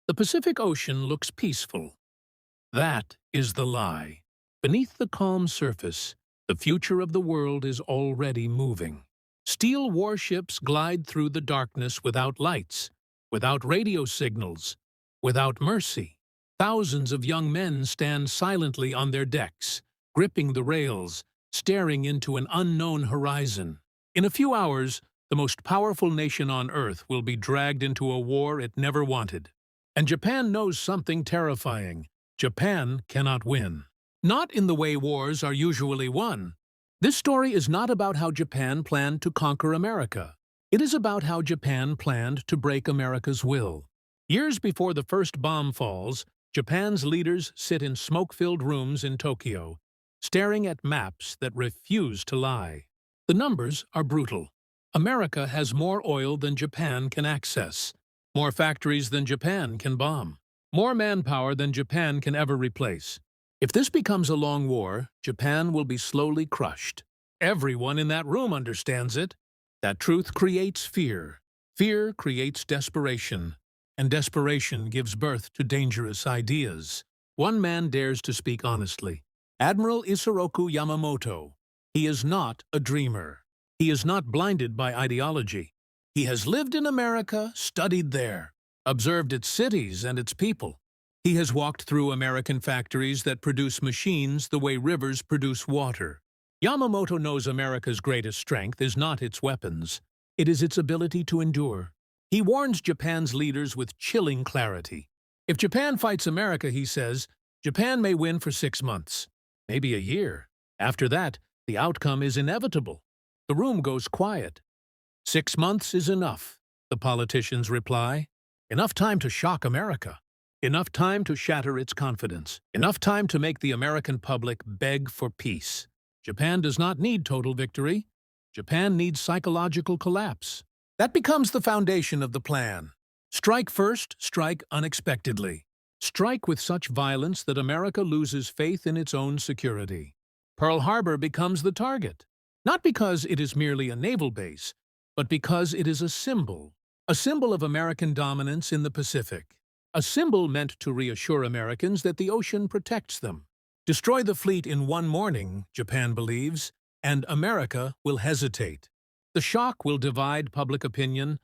The Pacific Ocean looks peaceful. That is the lie. Beneath the calm surface, the future of the world is already moving. Steel warships glide through the darkness without lights, without radio signals, without mercy. Thousands of young men stand silently on their decks, gripping the rails, staring into an unknown horizon. In a few hours, the most powerful nation on Earth will be dragged into a war it never wanted. And Japan knows something terrifying. Japan cannot win. Not in the way wars are usually won. This story is not about how Japan planned to conquer America. It is about how Japan planned to break America's will. Years before the first bomb falls, Japan's leaders sit in smoke-filled rooms in Tokyo, staring at maps that refuse to lie. The numbers are brutal. America has more oil than Japan can access, more factories than Japan can bomb, more manpower than Japan can ever replace. If this becomes a long war, Japan will be slowly crushed. Everyone in that room understands it. That truth creates fear. Fear creates desperation. And desperation gives birth to dangerous ideas. One man dares to speak honestly. Admiral Yamamoto. He is not a dreamer. He is not blinded by ideology. He has lived in America, studied there, observed its cities and its people. He has walked through American factories that produce machines the way rivers produce water. Yamamoto knows America's greatest strength is not its weapons. It is its ability to endure. He warns Japan's leaders with chilling clarity. If Japan fights America, he says, Japan may win for 6 months, maybe a year. After that, the outcome is inevitable. The room goes quiet. 6 months is enough, the politicians reply. Enough time to shock America. Enough time to shatter its confidence. Enough time to make the American public beg for peace. Japan does not need total victory. Japan needs psychological collapse. That becomes the foundation of the plan. Strike first, strike unexpectedly. Strike with such violence that America loses faith in its own security. Pearl Harbor becomes the target. Not because it is merely a naval base, but because it is a symbol of American dominance in the Pacific. A symbol meant to reassure Americans that the ocean protects them. Destroy the fleet in one morning, Japan believes, and America will hesitate. The shock will divide public opinion,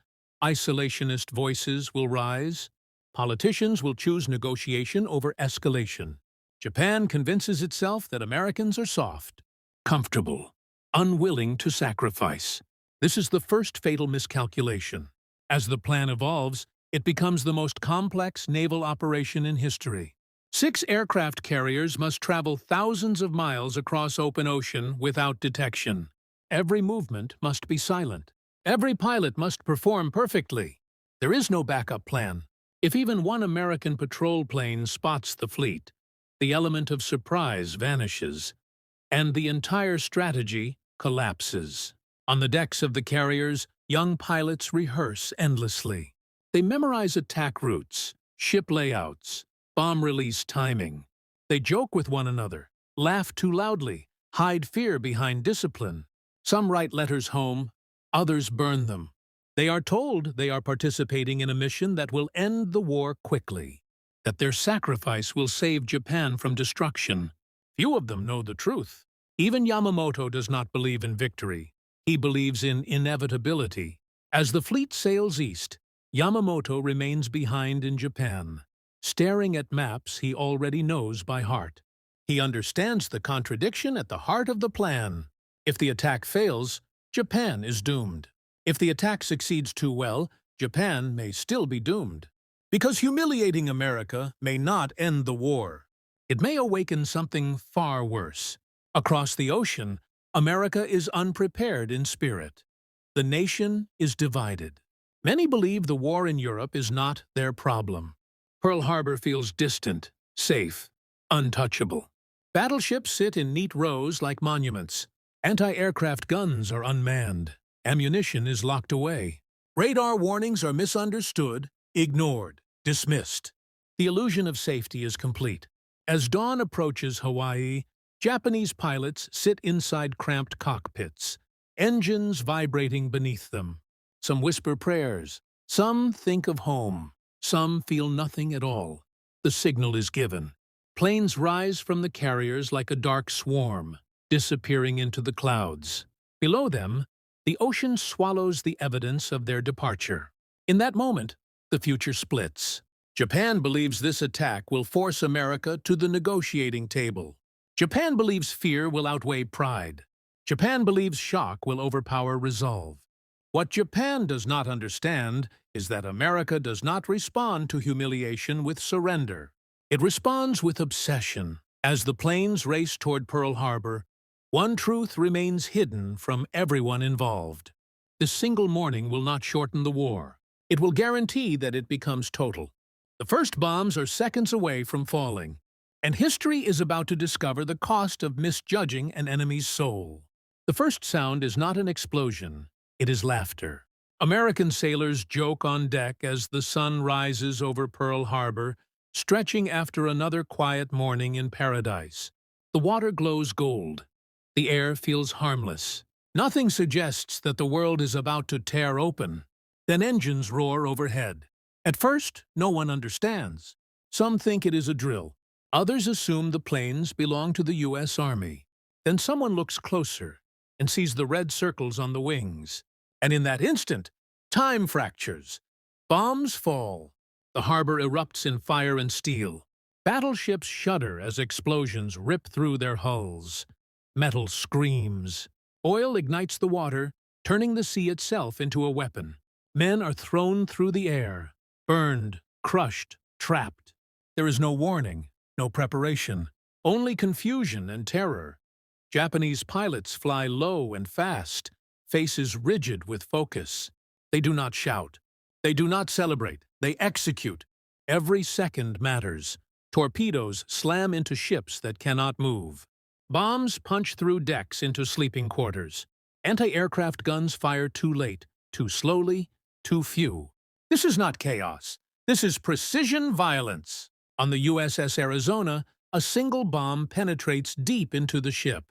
isolationist voices will rise, politicians will choose negotiation over escalation. Japan convinces itself that Americans are soft, comfortable, unwilling to sacrifice. This is the first fatal miscalculation. As the plan evolves, it becomes the most complex naval operation in history. 6 aircraft carriers must travel thousands of miles across open ocean without detection. Every movement must be silent. Every pilot must perform perfectly. There is no backup plan. If even one American patrol plane spots the fleet, the element of surprise vanishes, and the entire strategy collapses. On the decks of the carriers, young pilots rehearse endlessly. They memorize attack routes, ship layouts, bomb release timing. They joke with one another, laugh too loudly, hide fear behind discipline. Some write letters home, others burn them. They are told they are participating in a mission that will end the war quickly, that their sacrifice will save Japan from destruction. Few of them know the truth. Even Yamamoto does not believe in victory. He believes in inevitability. As the fleet sails east, Yamamoto remains behind in Japan, staring at maps he already knows by heart. He understands the contradiction at the heart of the plan. If the attack fails, Japan is doomed. If the attack succeeds too well, Japan may still be doomed. Because humiliating America may not end the war. It may awaken something far worse. Across the ocean, America is unprepared in spirit. The nation is divided. Many believe the war in Europe is not their problem. Pearl Harbor feels distant, safe, untouchable. Battleships sit in neat rows like monuments. Anti-aircraft guns are unmanned. Ammunition is locked away. Radar warnings are misunderstood, ignored, dismissed. The illusion of safety is complete. As dawn approaches Hawaii, Japanese pilots sit inside cramped cockpits, engines vibrating beneath them. Some whisper prayers, some think of home. Some feel nothing at all. The signal is given. Planes rise from the carriers like a dark swarm, disappearing into the clouds. Below them, the ocean swallows the evidence of their departure. In that moment, the future splits. Japan believes this attack will force America to the negotiating table. Japan believes fear will outweigh pride. Japan believes shock will overpower resolve. What Japan does not understand is that America does not respond to humiliation with surrender. It responds with obsession. As the planes race toward Pearl Harbor, one truth remains hidden from everyone involved. This single morning will not shorten the war. It will guarantee that it becomes total. The first bombs are seconds away from falling, and history is about to discover the cost of misjudging an enemy's soul. The first sound is not an explosion, it is laughter. American sailors joke on deck as the sun rises over Pearl Harbor, stretching after another quiet morning in paradise. The water glows gold. The air feels harmless. Nothing suggests that the world is about to tear open. Then engines roar overhead. At first, no one understands. Some think it is a drill. Others assume the planes belong to the U.S. Army. Then someone looks closer and sees the red circles on the wings. And in that instant, time fractures. Bombs fall. The harbor erupts in fire and steel. Battleships shudder as explosions rip through their hulls. Metal screams. Oil ignites the water, turning the sea itself into a weapon. Men are thrown through the air, burned, crushed, trapped. There is no warning, no preparation, only confusion and terror. Japanese pilots fly low and fast, faces rigid with focus. They do not shout. They do not celebrate. They execute. Every second matters. Torpedoes slam into ships that cannot move. Bombs punch through decks into sleeping quarters. Anti-aircraft guns fire too late, too slowly, too few. This is not chaos. This is precision violence. On the USS Arizona, a single bomb penetrates deep into the ship.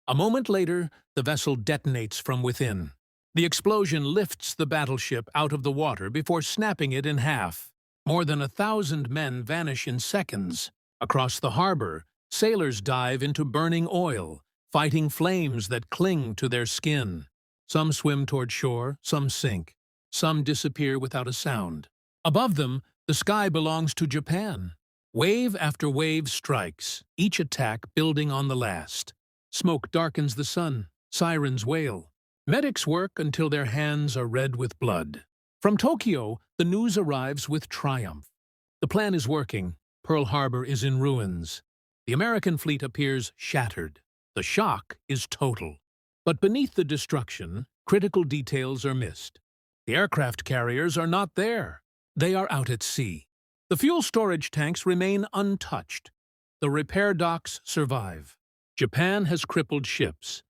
A moment later, the vessel detonates from within. The explosion lifts the battleship out of the water before snapping it in half. More than 1,000 men vanish in seconds. Across the harbor, sailors dive into burning oil, fighting flames that cling to their skin. Some swim toward shore, some sink. Some disappear without a sound. Above them, the sky belongs to Japan. Wave after wave strikes, each attack building on the last. Smoke darkens the sun. Sirens wail. Medics work until their hands are red with blood. From Tokyo, the news arrives with triumph. The plan is working. Pearl Harbor is in ruins. The American fleet appears shattered. The shock is total. But beneath the destruction, critical details are missed. The aircraft carriers are not there. They are out at sea. The fuel storage tanks remain untouched. The repair docks survive. Japan has crippled ships,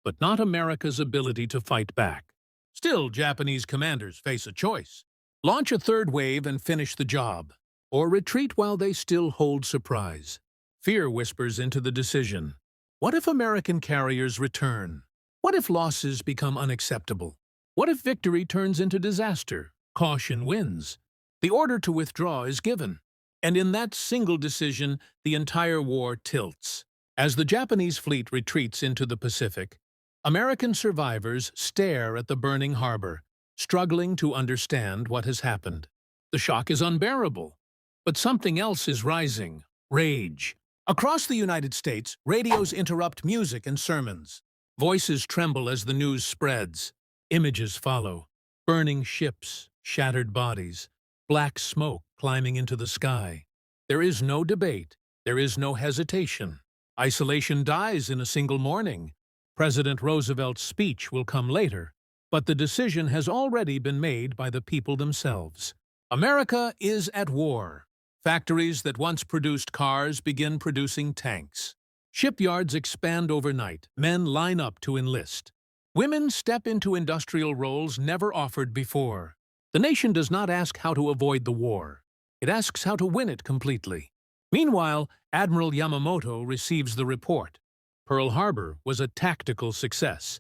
but not America's ability to fight back. Still, Japanese commanders face a choice. Launch a third wave and finish the job, or retreat while they still hold surprise. Fear whispers into the decision. What if American carriers return? What if losses become unacceptable? What if victory turns into disaster? Caution wins. The order to withdraw is given, and in that single decision, the entire war tilts. As the Japanese fleet retreats into the Pacific, American survivors stare at the burning harbor, struggling to understand what has happened. The shock is unbearable, but something else is rising: rage. Across the United States, radios interrupt music and sermons. Voices tremble as the news spreads. Images follow: burning ships, shattered bodies, black smoke climbing into the sky. There is no debate. There is no hesitation. Isolation dies in a single morning. President Roosevelt's speech will come later, but the decision has already been made by the people themselves. America is at war. Factories that once produced cars begin producing tanks. Shipyards expand overnight. Men line up to enlist. Women step into industrial roles never offered before. The nation does not ask how to avoid the war. It asks how to win it completely. Meanwhile, Admiral Yamamoto receives the report. Pearl Harbor was a tactical success.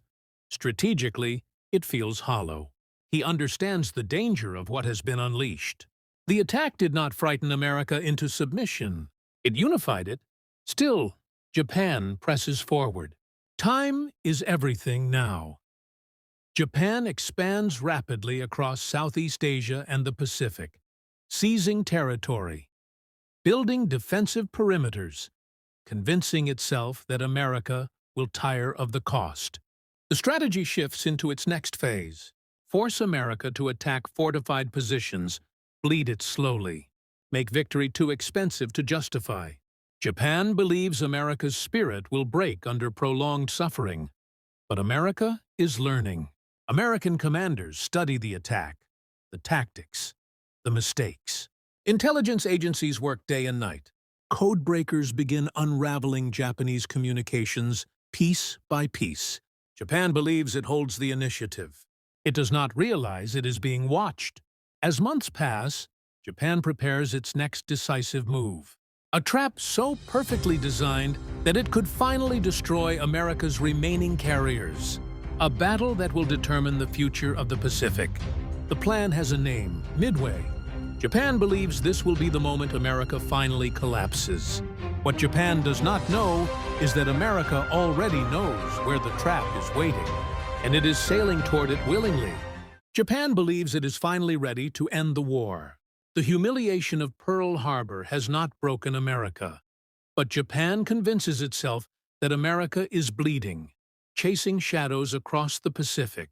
Strategically, it feels hollow. He understands the danger of what has been unleashed. The attack did not frighten America into submission. It unified it. Still, Japan presses forward. Time is everything now. Japan expands rapidly across Southeast Asia and the Pacific, seizing territory, building defensive perimeters, convincing itself that America will tire of the cost. The strategy shifts into its next phase. Force America to attack fortified positions, bleed it slowly, make victory too expensive to justify. Japan believes America's spirit will break under prolonged suffering. But America is learning. American commanders study the attack, the tactics, the mistakes. Intelligence agencies work day and night. Code breakers begin unraveling Japanese communications piece by piece. Japan believes it holds the initiative. It does not realize it is being watched. As months pass, Japan prepares its next decisive move. A trap so perfectly designed that it could finally destroy America's remaining carriers. A battle that will determine the future of the Pacific. The plan has a name, Midway. Japan believes this will be the moment America finally collapses. What Japan does not know is that America already knows where the trap is waiting, and it is sailing toward it willingly. Japan believes it is finally ready to end the war. The humiliation of Pearl Harbor has not broken America, but Japan convinces itself that America is bleeding, chasing shadows across the Pacific,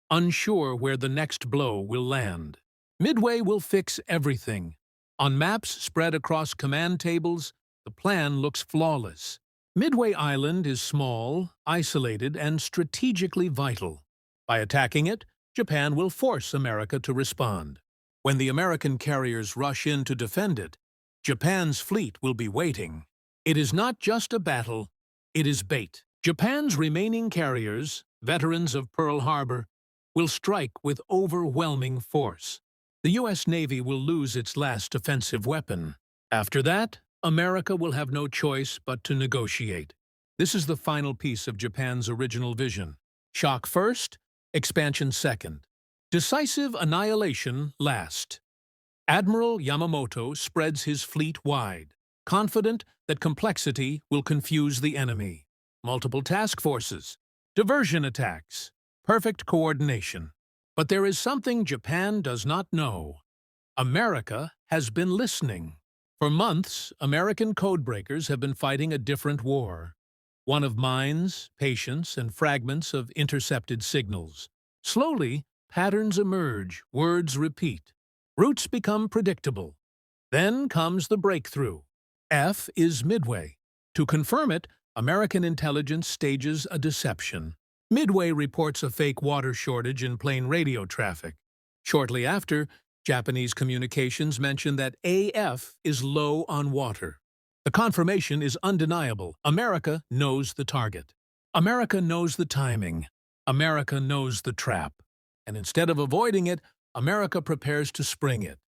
unsure where the next blow will land. Midway will fix everything. On maps spread across command tables, the plan looks flawless. Midway Island is small, isolated, and strategically vital. By attacking it, Japan will force America to respond. When the American carriers rush in to defend it, Japan's fleet will be waiting. It is not just a battle, it is bait. Japan's remaining carriers, veterans of Pearl Harbor, will strike with overwhelming force. The U.S. Navy will lose its last offensive weapon. After that, America will have no choice but to negotiate. This is the final piece of Japan's original vision. Shock first, expansion second. Decisive annihilation last. Admiral Yamamoto spreads his fleet wide, confident that complexity will confuse the enemy. Multiple task forces, diversion attacks, perfect coordination. But there is something Japan does not know. America has been listening. For months, American codebreakers have been fighting a different war. One of mines, patience, and fragments of intercepted signals. Slowly, patterns emerge, words repeat. Routes become predictable. Then comes the breakthrough. F is Midway. To confirm it, American intelligence stages a deception. Midway reports a fake water shortage in plane radio traffic. Shortly after, Japanese communications mention that AF is low on water. The confirmation is undeniable. America knows the target. America knows the timing. America knows the trap. And instead of avoiding it, America prepares to spring it.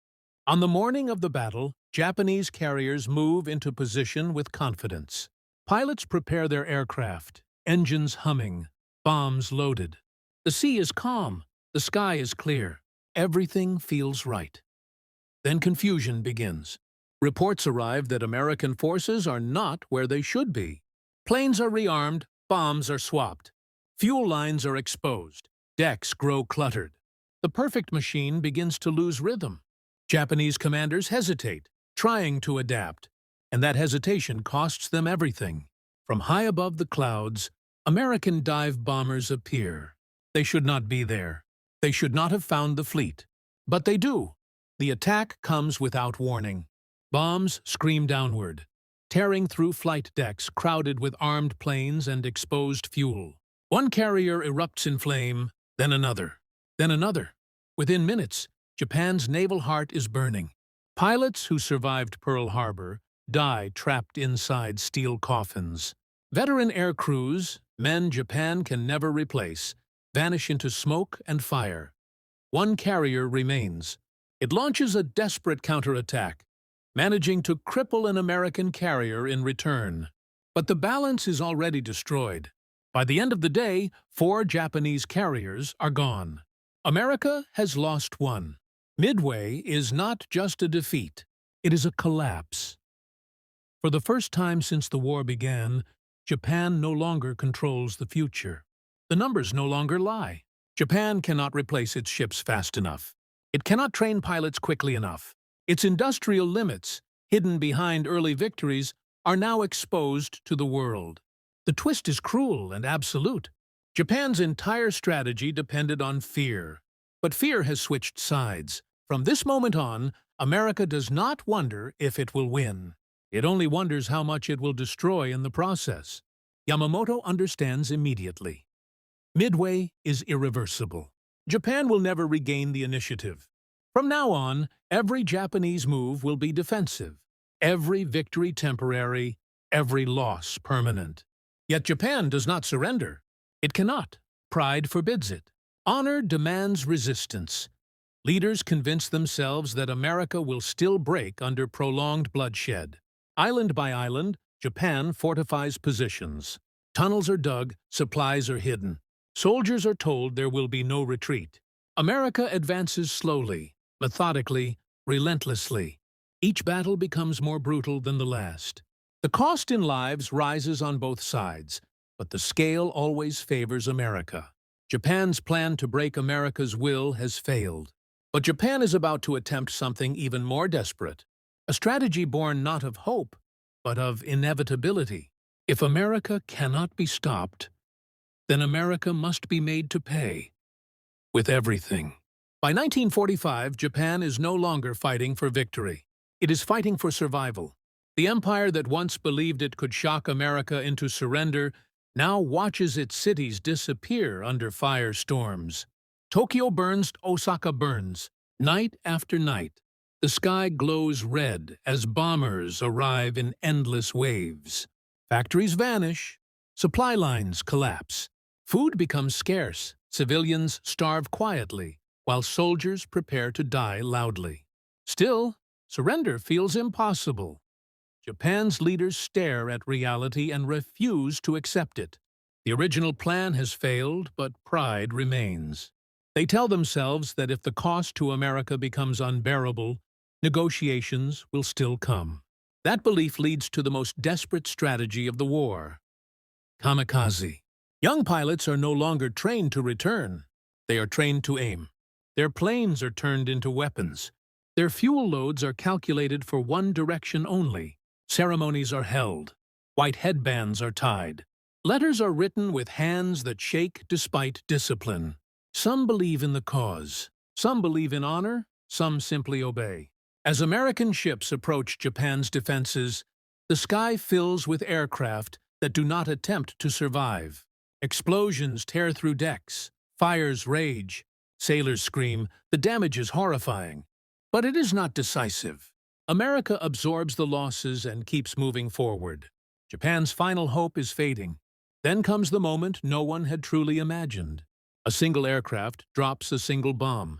On the morning of the battle, Japanese carriers move into position with confidence. Pilots prepare their aircraft, engines humming, bombs loaded. The sea is calm, the sky is clear. Everything feels right. Then confusion begins. Reports arrive that American forces are not where they should be. Planes are rearmed, bombs are swapped. Fuel lines are exposed. Decks grow cluttered. The perfect machine begins to lose rhythm. Japanese commanders hesitate, trying to adapt. And that hesitation costs them everything. From high above the clouds, American dive bombers appear. They should not be there. They should not have found the fleet. But they do. The attack comes without warning. Bombs scream downward, tearing through flight decks crowded with armed planes and exposed fuel. One carrier erupts in flame, then another, then another. Within minutes, Japan's naval heart is burning. Pilots who survived Pearl Harbor die trapped inside steel coffins. Veteran air crews, men Japan can never replace, vanish into smoke and fire. One carrier remains. It launches a desperate counterattack, managing to cripple an American carrier in return. But the balance is already destroyed. By the end of the day, 4 Japanese carriers are gone. America has lost one. Midway is not just a defeat, it is a collapse. For the first time since the war began, Japan no longer controls the future. The numbers no longer lie. Japan cannot replace its ships fast enough. It cannot train pilots quickly enough. Its industrial limits, hidden behind early victories, are now exposed to the world. The twist is cruel and absolute. Japan's entire strategy depended on fear. But fear has switched sides. From this moment on, America does not wonder if it will win. It only wonders how much it will destroy in the process. Yamamoto understands immediately. Midway is irreversible. Japan will never regain the initiative. From now on, every Japanese move will be defensive, every victory temporary, every loss permanent. Yet Japan does not surrender. It cannot. Pride forbids it. Honor demands resistance. Leaders convince themselves that America will still break under prolonged bloodshed. Island by island, Japan fortifies positions. Tunnels are dug, supplies are hidden. Soldiers are told there will be no retreat. America advances slowly, methodically, relentlessly. Each battle becomes more brutal than the last. The cost in lives rises on both sides, but the scale always favors America. Japan's plan to break America's will has failed. But Japan is about to attempt something even more desperate, a strategy born not of hope, but of inevitability. If America cannot be stopped, then America must be made to pay with everything. By 1945, Japan is no longer fighting for victory. It is fighting for survival. The empire that once believed it could shock America into surrender now watches its cities disappear under firestorms. Tokyo burns, Osaka burns. Night after night, the sky glows red as bombers arrive in endless waves. Factories vanish, supply lines collapse. Food becomes scarce, civilians starve quietly, while soldiers prepare to die loudly. Still, surrender feels impossible. Japan's leaders stare at reality and refuse to accept it. The original plan has failed, but pride remains. They tell themselves that if the cost to America becomes unbearable, negotiations will still come. That belief leads to the most desperate strategy of the war: kamikaze. Young pilots are no longer trained to return. They are trained to aim. Their planes are turned into weapons. Their fuel loads are calculated for one direction only. Ceremonies are held. White headbands are tied. Letters are written with hands that shake despite discipline. Some believe in the cause. Some believe in honor. Some simply obey. As American ships approach Japan's defenses, the sky fills with aircraft that do not attempt to survive. Explosions tear through decks. Fires rage. Sailors scream. The damage is horrifying. But it is not decisive. America absorbs the losses and keeps moving forward. Japan's final hope is fading. Then comes the moment no one had truly imagined. A single aircraft drops a single bomb.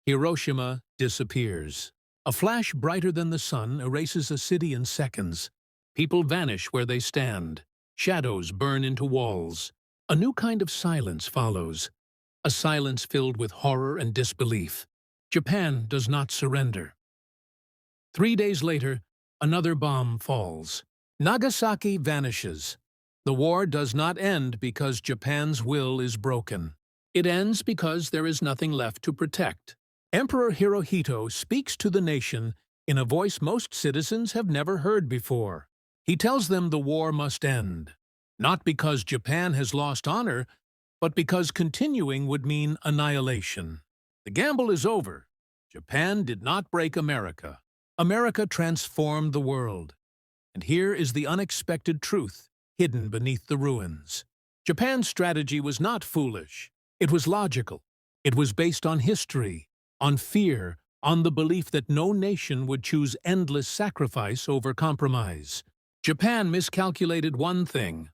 Hiroshima disappears. A flash brighter than the sun erases a city in seconds. People vanish where they stand. Shadows burn into walls. A new kind of silence follows. A silence filled with horror and disbelief. Japan does not surrender. 3 days later, another bomb falls. Nagasaki vanishes. The war does not end because Japan's will is broken. It ends because there is nothing left to protect. Emperor Hirohito speaks to the nation in a voice most citizens have never heard before. He tells them the war must end, not because Japan has lost honor, but because continuing would mean annihilation. The gamble is over. Japan did not break America. America transformed the world. And here is the unexpected truth hidden beneath the ruins. Japan's strategy was not foolish. It was logical. It was based on history, on fear, on the belief that no nation would choose endless sacrifice over compromise. Japan miscalculated one thing.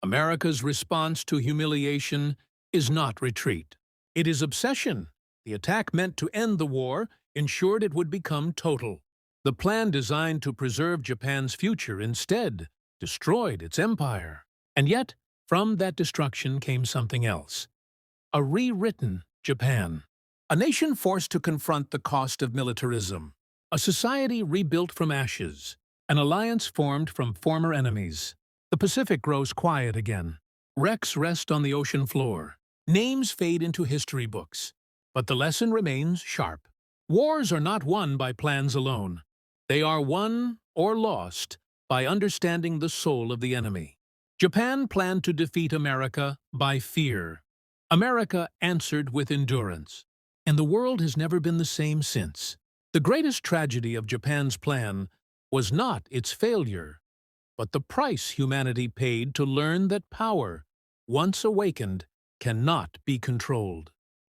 America's response to humiliation is not retreat. It is obsession. The attack meant to end the war ensured it would become total. The plan designed to preserve Japan's future instead destroyed its empire. And yet, from that destruction came something else. A rewritten Japan. A nation forced to confront the cost of militarism. A society rebuilt from ashes. An alliance formed from former enemies. The Pacific grows quiet again. Wrecks rest on the ocean floor. Names fade into history books. But the lesson remains sharp. Wars are not won by plans alone. They are won or lost by understanding the soul of the enemy. Japan planned to defeat America by fear. America answered with endurance. And the world has never been the same since. The greatest tragedy of Japan's plan was not its failure, but the price humanity paid to learn that power, once awakened, cannot be controlled.